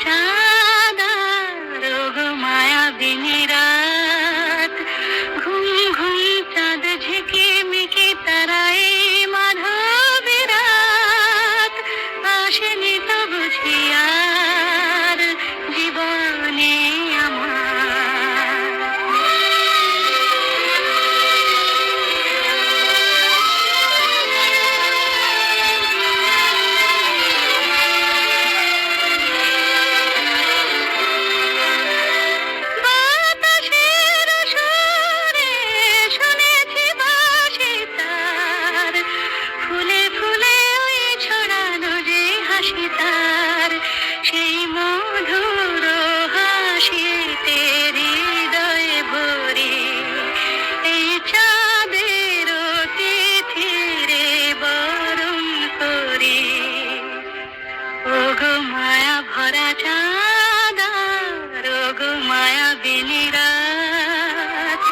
চাঁদ আর ওগো মায়াবিনী রাত, ঘুম ঘুম চাঁদ ঝিকিমিকি তারাই মাধবী রাত, আসেনি তো বুঝি আর জীবনে আমার। বাতাসের সুরে শুনেছি বাঁশি তার, ফুলে ফুলে ওই ছড়ানো যে হাসি তার, সেই মধুর হাসিতে হৃদয়ে ভরে এই চাঁদের তিথিরে বরণ করে। ওগো মায়া ভরা চাঁদ আর ওগো মায়াবিনী রাত।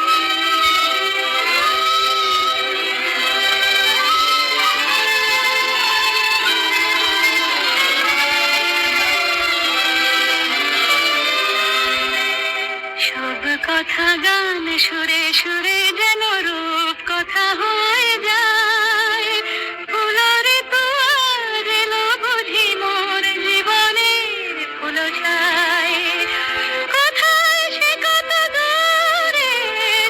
সব কথা গান সুরে সুরে যেন রূপ কথা হয়ে যায়, ফুলরে তো আর এলো বুঝি মোর জীবনের ফুল ছায়। কোথায় সে কত দূরে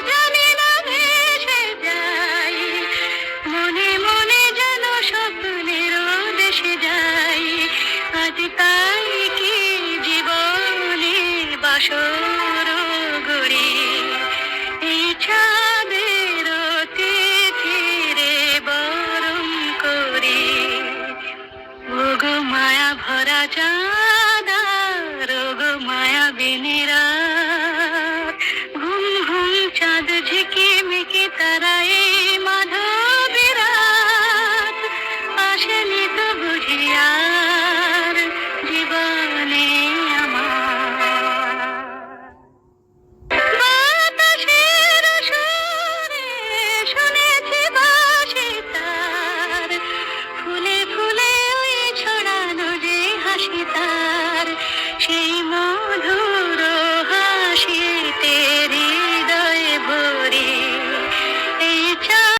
জানি না ভেসে যায়, মনে মনে যেন স্বপ্নের দেশে যাই। আজ তাই কি জীবনে বাসর গড়ি, এই চাঁদের তিথিরে বরণ করি। ওগো মায়া ভরা চাঁদ আর ওগো মায়াবিনী রাত, ঘুম ঘুম চাঁদ ঝিকিমিকি তারাই মাধবী রাত, আসেনি তো বুঝি আর জীবনে আমার। বাতাসের সুরে শুনেছি বাঁশি তার, ফুলে ফুলে ওই ছড়ানো যে হাসি তার, সেই মধুর হাসিতে